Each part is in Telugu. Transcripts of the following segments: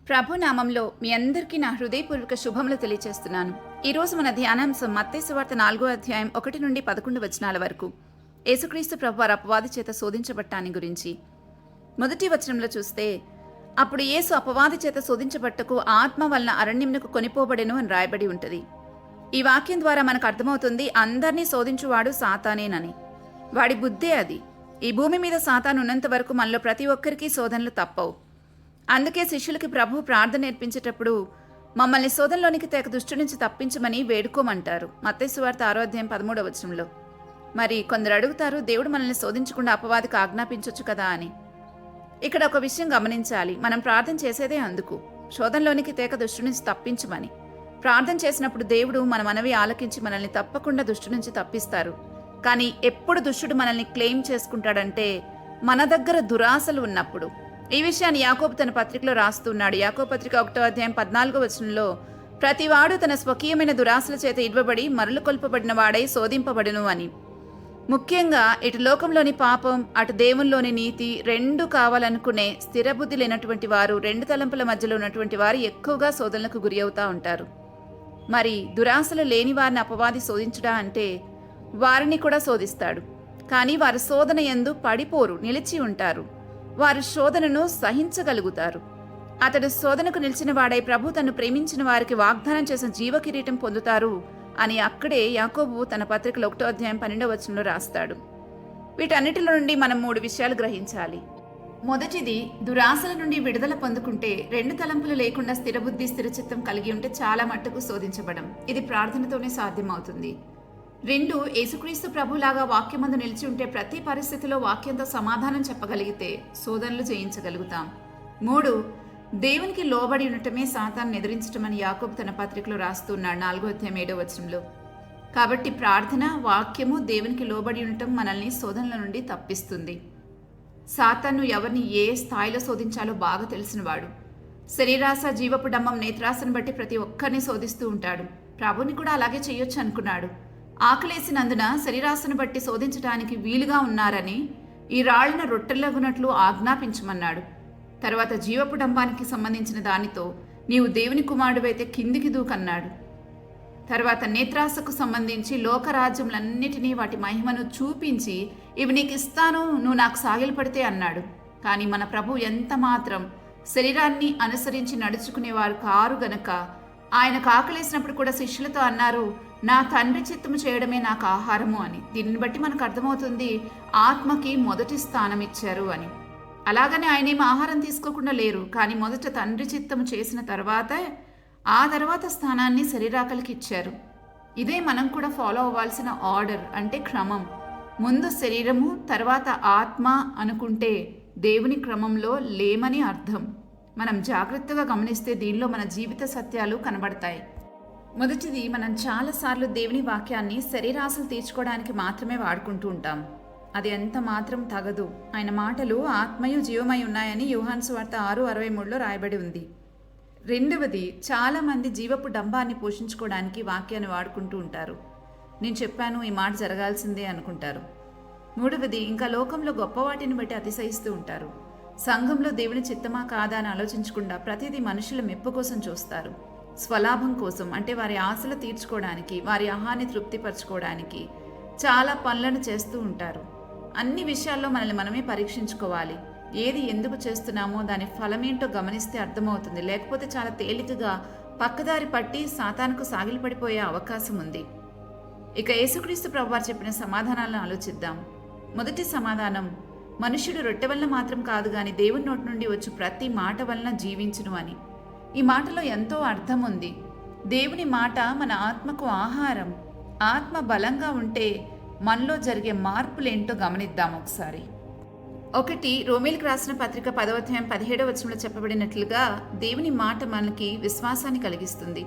ప్రభు నామంలో మీ అందరికీ నా హృదయపూర్వక శుభములు తెలియజేస్తున్నాను. ఈరోజు మన ధ్యానాంశం మత్తయి సువార్త 4వ అధ్యాయం 1 నుండి 11 వచనాల వరకు. యేసుక్రీస్తు ప్రభువారు అపవాది చేత శోధించబట్టాన్ని గురించి. మొదటి వచనంలో చూస్తే, అప్పుడు యేసు అపవాది చేత శోధించబట్టకు ఆత్మ వలన అరణ్యమునకు కొనిపోబడెను అని రాయబడి ఉంటుంది. ఈ వాక్యం ద్వారా మనకు అర్థమవుతుంది, అందరినీ శోధించువాడు సాతానేనని. వాడి బుద్ధే అది. ఈ భూమి మీద సాతాను ఉన్నంత వరకు మనలో ప్రతి ఒక్కరికి శోధనలు తప్పవు. అందుకే శిష్యులకి ప్రభు ప్రార్థన నేర్పించేటప్పుడు మమ్మల్ని శోధనలోనికి తేక దుష్టు నుంచి తప్పించమని వేడుకోమంటారు. మత్తయి సువార్త 6వ అధ్యాయం 13వ వచనంలో. మరి కొందరు అడుగుతారు, దేవుడు మనల్ని శోధించకుండా అపవాదికి ఆజ్ఞాపించొచ్చు కదా అని. ఇక్కడ ఒక విషయం గమనించాలి, మనం ప్రార్థన చేసేదే అందుకు, శోధనలోనికి తేక దుష్టు నుంచి తప్పించమని. ప్రార్థన చేసినప్పుడు దేవుడు మన మనవి ఆలకించి మనల్ని తప్పకుండా దుష్టు నుంచి తప్పిస్తారు. కానీ ఎప్పుడు దుష్టుడు మనల్ని క్లెయిమ్ చేసుకుంటాడంటే మన దగ్గర దురాశలు ఉన్నప్పుడు. ఈ విషయాన్ని యాకోబు తన పత్రికలో రాస్తున్నాడు. యాకోబు పత్రిక 1వ అధ్యాయం 14వ వచనంలో, ప్రతివాడు తన స్వకీయమైన దురాశల చేత ఇవ్వబడి మరలు కొల్పబడిన వాడై శోధింపబడును అని. ముఖ్యంగా ఇటు లోకంలోని పాపం, అటు దేవునిలోని నీతి రెండు కావాలనుకునే స్థిరబుద్ధి లేనటువంటి వారు, రెండు తలంపుల మధ్యలో ఉన్నటువంటి వారు ఎక్కువగా శోధనలకు గురి అవుతూ ఉంటారు. మరి దురాశలు లేని వారిని అపవాది శోధించడా అంటే వారిని కూడా శోధిస్తాడు. కానీ వారి శోధన యందు పడిపోరు, నిలిచి ఉంటారు. వారు శోధనను సహించగలుగుతారు. అతడు శోధనకు నిలిచిన వాడై ప్రభు తను ప్రేమించిన వారికి వాగ్దానం చేసిన జీవ కిరీటం పొందుతారు అని అక్కడే యాకోబు తన పత్రికలో 1వ అధ్యాయం 12వ వచనంలో రాస్తాడు. వీటన్నిటిలో నుండి మనం 3 విషయాలు గ్రహించాలి. మొదటిది, దురాశల నుండి విడుదల పొందుకుంటే, రెండు తలంపులు లేకుండా స్థిరబుద్ధి స్థిరచిత్తం కలిగి ఉంటే చాలా మట్టుకు శోధించబడం. ఇది ప్రార్థనతోనే సాధ్యమవుతుంది. 2, యేసుక్రీస్తు ప్రభులాగా వాక్యమందు నిలిచి ఉంటే ప్రతి పరిస్థితిలో వాక్యంతో సమాధానం చెప్పగలిగితే శోధనలు జయించగలుగుతాం. 3, దేవునికి లోబడి ఉండటమే సాతాన్ని ఎదిరించటమని యాకోబు తన పత్రికలో రాస్తున్నాడు 4వ అధ్యాయం 7వ వచనంలో. కాబట్టి ప్రార్థన, వాక్యము, దేవునికి లోబడి ఉండటం మనల్ని శోధనల నుండి తప్పిస్తుంది. సాతాను ఎవరిని ఏ స్థాయిలో శోధించాలో బాగా తెలిసినవాడు. శరీరాశ, జీవపు డంబం, నేత్రాశను బట్టి ప్రతి ఒక్కరిని శోధిస్తూ ఉంటాడు. ప్రభుని కూడా అలాగే చేయొచ్చు అనుకున్నాడు. ఆకలేసినందున శరీరాశను బట్టి శోధించటానికి వీలుగా ఉన్నారని ఈ రాళ్లను రొట్టెలగునట్లు ఆజ్ఞాపించమన్నాడు. తర్వాత జీవపు డంబానికి సంబంధించిన దానితో నీవు దేవుని కుమారుడివైతే కిందికి దూకన్నాడు. తర్వాత నేత్రాశకు సంబంధించి లోకరాజ్యములన్నిటినీ వాటి మహిమను చూపించి ఇవి నీకు ఇస్తాను, నువ్వు నాకు సాగిలపడితే అన్నాడు. కానీ మన ప్రభు ఎంత మాత్రం శరీరాన్ని అనుసరించి నడుచుకునేవారు కారు గనక ఆయనకు ఆకలేసినప్పుడు కూడా శిష్యులతో అన్నారు, నా తండ్రి చిత్తము చేయడమే నాకు ఆహారము అని. దీనిని బట్టి మనకు అర్థమవుతుంది, ఆత్మకి మొదటి స్థానం ఇచ్చారు అని. అలాగనే ఆయనేమి ఆహారం తీసుకోకుండా లేరు, కానీ మొదట తండ్రి చిత్తము చేసిన ఆ తర్వాత స్థానాన్ని శరీరాకలికి ఇచ్చారు. ఇదే మనం కూడా ఫాలో అవ్వాల్సిన ఆర్డర్, అంటే క్రమం. ముందు శరీరము, తర్వాత ఆత్మ అనుకుంటే దేవుని క్రమంలో లేమని అర్థం. మనం జాగ్రత్తగా గమనిస్తే దీనిలో మన జీవిత సత్యాలు కనబడతాయి. మొదటిది, మనం చాలాసార్లు దేవుని వాక్యాన్ని శరీరాశలు తీర్చుకోవడానికి మాత్రమే వాడుకుంటూ ఉంటాం. అది ఎంత మాత్రం తగదు. ఆయన మాటలు ఆత్మయు జీవమై ఉన్నాయని యోహాను సువార్త 6:63లో రాయబడి ఉంది. రెండవది, చాలామంది జీవపు డంబాన్ని పోషించుకోవడానికి వాక్యాన్ని వాడుకుంటూ ఉంటారు. నేను చెప్పాను, ఈ మాట జరగాల్సిందే అనుకుంటారు. మూడవది, ఇంకా లోకంలో గొప్ప వాటిని బట్టి అతిశయిస్తూ ఉంటారు. సంఘంలో దేవుని చిత్తమా కాదా అని ఆలోచించకుండా ప్రతిదీ మనుషుల మెప్పు కోసం చూస్తారు. స్వలాభం కోసం, అంటే వారి ఆశలు తీర్చుకోవడానికి, వారి ఆహాన్ని తృప్తిపరచుకోవడానికి చాలా పనులను చేస్తూ ఉంటారు. అన్ని విషయాల్లో మనల్ని మనమే పరీక్షించుకోవాలి. ఏది ఎందుకు చేస్తున్నామో దాని ఫలమేంటో గమనిస్తే అర్థమవుతుంది. లేకపోతే చాలా తేలికగా పక్కదారి పట్టి సాతానుకు సాగిలపడిపోయే అవకాశం ఉంది. ఇక యేసుక్రీస్తు ప్రభువారు చెప్పిన సమాధానాలను ఆలోచిద్దాం. మొదటి సమాధానం, మనుష్యుడు రొట్టె వలన మాత్రం కాదు గాని దేవుని నోటి నుండి వచ్చి ప్రతి మాట వలన జీవించును అని. ఈ మాటలో ఎంతో అర్థం ఉంది. దేవుని మాట మన ఆత్మకు ఆహారం. ఆత్మ బలంగా ఉంటే మనలో జరిగే మార్పులేంటో గమనిద్దాం ఒకసారి. 1, రోమీయులకు రాసిన పత్రిక 10వ అధ్యాయం 17వ వచనంలో చెప్పబడినట్లుగా దేవుని మాట మనకి విశ్వాసాన్ని కలిగిస్తుంది.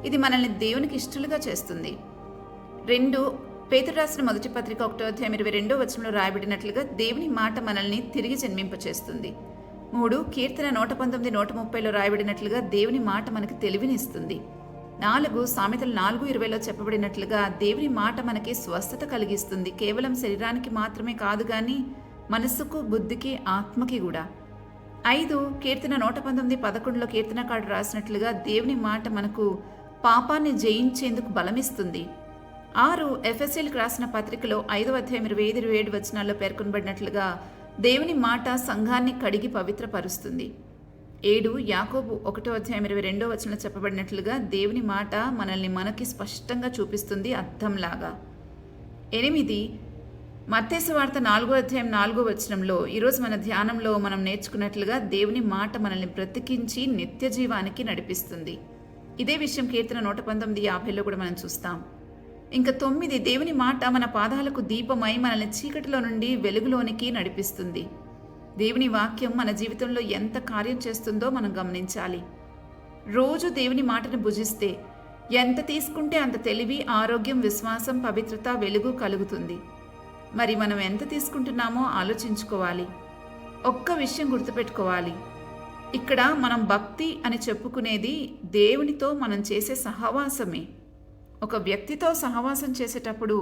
ఇది మనల్ని దేవునికి ఇష్టలుగా చేస్తుంది. 2, పేతురు రాసిన మొదటి పత్రిక 1వ అధ్యాయం 22వ వచనంలో రాయబడినట్లుగా దేవుని మాట మనల్ని తిరిగి జన్మింపచేస్తుంది. 3, కీర్తన 119, 130లో రాయబడినట్లుగా దేవుని మాట మనకి తెలివినిస్తుంది. 4, సామెతలు 4:20లో చెప్పబడినట్లుగా దేవుని మాట మనకి స్వస్థత కలిగిస్తుంది. కేవలం శరీరానికి మాత్రమే కాదు కానీ మనసుకు, బుద్ధికి, ఆత్మకి కూడా. 5 కీర్తన 119:11లో కీర్తనకారుడు రాసినట్లుగా దేవుని మాట మనకు పాపాన్ని జయించేందుకు బలమిస్తుంది. 6 ఎఫెసీయులకు రాసిన పత్రికలో 5వ అధ్యాయం 25-27 వచనాల్లో పేర్కొనబడినట్లుగా దేవుని మాట సంఘాన్ని కడిగి పవిత్రపరుస్తుంది. 7 యాకోబు 1వ అధ్యాయం 22వ వచనంలో చెప్పబడినట్లుగా దేవుని మాట మనల్ని మనకి స్పష్టంగా చూపిస్తుంది అద్దంలాగా. 8 మత్తయి సువార్త 4వ అధ్యాయం 4వ వచనంలో ఈరోజు మన ధ్యానంలో మనం నేర్చుకున్నట్లుగా దేవుని మాట మనల్ని బ్రతికించి నిత్య జీవానికి నడిపిస్తుంది. ఇదే విషయం కీర్తన 119:50లో కూడా మనం చూస్తాం. ఇంకా 9 దేవుని మాట మన పాదాలకు దీపమై మనల్ని చీకటిలో నుండి వెలుగులోనికి నడిపిస్తుంది. దేవుని వాక్యం మన జీవితంలో ఎంత కార్యం చేస్తుందో మనం గమనించాలి. రోజు దేవుని మాటను భుజిస్తే ఎంత తీసుకుంటే అంత తెలివి, ఆరోగ్యం, విశ్వాసం, పవిత్రత, వెలుగు కలుగుతుంది. మరి మనం ఎంత తీసుకుంటున్నామో ఆలోచించుకోవాలి. ఒక్క విషయం గుర్తుపెట్టుకోవాలి, ఇక్కడ మనం భక్తి అని చెప్పుకునేది దేవునితో మనం చేసే సహవాసమే. ఒక వ్యక్తితో సహవాసం చేసేటప్పుడు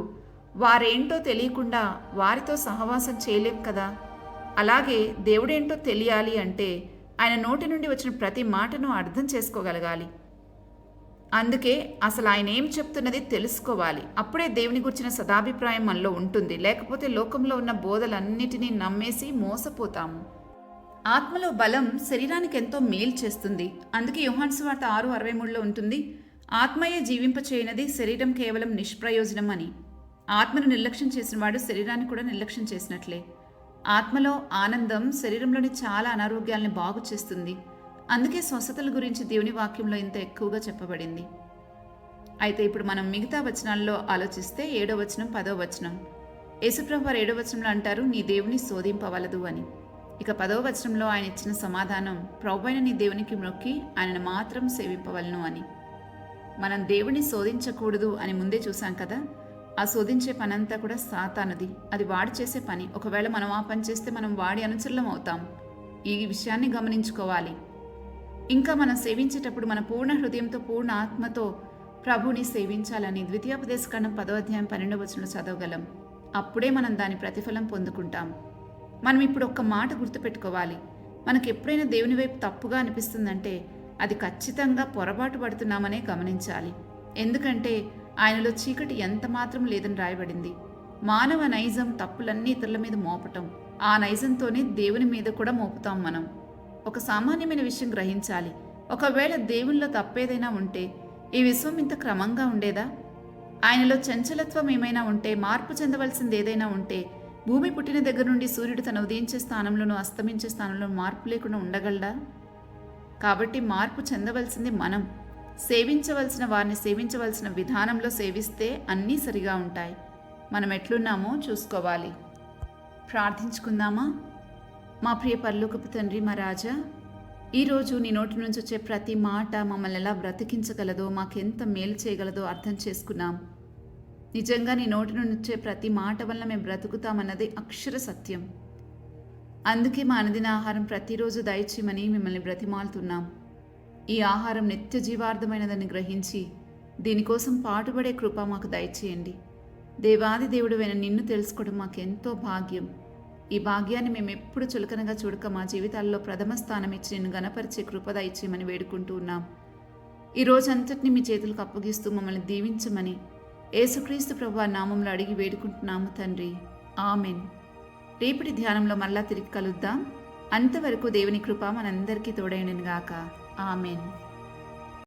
వారేంటో తెలియకుండా వారితో సహవాసం చేయలేం కదా. అలాగే దేవుడేంటో తెలియాలి అంటే ఆయన నోటి నుండి వచ్చిన ప్రతి మాటను అర్థం చేసుకోగలగాలి. అందుకే అసలు ఆయన ఏం చెప్తున్నది తెలుసుకోవాలి. అప్పుడే దేవుని గురించిన సదాభిప్రాయం మనలో ఉంటుంది. లేకపోతే లోకంలో ఉన్న బోధలన్నిటినీ నమ్మేసి మోసపోతాము. ఆత్మలో బలం శరీరానికి ఎంతో మేలు చేస్తుంది. అందుకే యోహాను సువార్త 6:63లో ఉంటుంది, ఆత్మయే జీవింపచేయనది, శరీరం కేవలం నిష్ప్రయోజనం అని. ఆత్మను నిర్లక్ష్యం చేసిన వాడు శరీరాన్ని కూడా నిర్లక్ష్యం చేసినట్లే. ఆత్మలో ఆనందం శరీరంలోని చాలా అనారోగ్యాలను బాగు చేస్తుంది. అందుకే స్వస్థతల గురించి దేవుని వాక్యంలో ఇంత ఎక్కువగా చెప్పబడింది. అయితే ఇప్పుడు మనం మిగతా వచనాల్లో ఆలోచిస్తే 7వ వచనం, 10వ వచనం, యేసుప్రభు వారు 7వ వచనంలో అంటారు, నీ దేవుని శోధింపవలదు అని. ఇక 10వ వచనంలో ఆయన ఇచ్చిన సమాధానం, ప్రభువైన నీ దేవునికి మొక్కి ఆయనను మాత్రం సేవింపవలను అని. మనం దేవుని శోధించకూడదు అని ముందే చూసాం కదా. ఆ శోధించే పనంతా కూడా సాతానుది. అది వాడు చేసే పని. ఒకవేళ మనం ఆ పని చేస్తే మనం వాడి అనుచరులం అవుతాం. ఈ విషయాన్ని గమనించుకోవాలి. ఇంకా మనం సేవించేటప్పుడు మన పూర్ణ హృదయంతో, పూర్ణ ఆత్మతో ప్రభుని సేవించాలని ద్వితీయోపదేశకాండం 10వ అధ్యాయం 12వ వచనంలో చదవగలం. అప్పుడే మనం దాని ప్రతిఫలం పొందుకుంటాం. మనం ఇప్పుడు ఒక్క మాట గుర్తుపెట్టుకోవాలి. మనకు ఎప్పుడైనా దేవుని వైపు తప్పుగా అనిపిస్తుందంటే అది ఖచ్చితంగా పొరపాటు పడుతున్నామనే గమనించాలి. ఎందుకంటే ఆయనలో చీకటి ఎంత మాత్రం లేదని రాయబడింది. మానవ నైజం తప్పులన్నీ ఇతరుల మీద మోపటం. ఆ నైజంతోనే దేవుని మీద కూడా మోపుతాం మనం. ఒక సామాన్యమైన విషయం గ్రహించాలి. ఒకవేళ దేవునిలో తప్పేదైనా ఉంటే ఈ విశ్వం ఇంత క్రమంగా ఉండేదా? ఆయనలో చంచలత్వం ఏమైనా ఉంటే, మార్పు చెందవలసింది ఏదైనా ఉంటే, భూమి పుట్టిన దగ్గర నుండి సూర్యుడు తన ఉదయించే స్థానంలోనూ అస్తమించే స్థానంలో మార్పు లేకుండా ఉండగలడా? కాబట్టి మార్పు చెందవలసింది మనం. సేవించవలసిన వారిని సేవించవలసిన విధానంలో సేవిస్తే అన్నీ సరిగా ఉంటాయి. మనం ఎట్లున్నామో చూసుకోవాలి. ప్రార్థించుకుందామా? మా ప్రియ పరలోకపు తండ్రి, మా రాజా, ఈరోజు నీ నోటి నుంచి వచ్చే ప్రతి మాట మమ్మల్ని ఎలా బ్రతికించగలదో, మాకెంత మేలు చేయగలదో అర్థం చేసుకున్నాం. నిజంగా నీ నోటి నుండి వచ్చే ప్రతి మాట వల్ల మేము బ్రతుకుతామన్నది అక్షర సత్యం. అందుకే మా అనుదిన ఆహారం ప్రతిరోజు దయచేయమని మిమ్మల్ని బ్రతిమాలుతున్నాం. ఈ ఆహారం నిత్య జీవార్థమైనదని గ్రహించి దీనికోసం పాటుపడే కృప మాకు దయచేయండి. దేవాది దేవుడువైన నిన్ను తెలుసుకోవడం మాకెంతో భాగ్యం. ఈ భాగ్యాన్ని మేము ఎప్పుడు చులకనగా చూడక మా జీవితాల్లో ప్రథమ స్థానం ఇచ్చి నిన్ను గణపరిచే కృప దయచేయమని వేడుకుంటూ ఉన్నాం. ఈ రోజంతటిని మీ చేతులకు అప్పగిస్తూ మమ్మల్ని దీవించమని యేసుక్రీస్తు ప్రభువారి నామంలో అడిగి వేడుకుంటున్నాము తండ్రి. ఆమెన్. రేపటి ధ్యానంలో మళ్ళా తిరిగి కలుద్దాం. అంతవరకు దేవుని కృప మనందరికీ తోడైనగాక. ఆమెన్.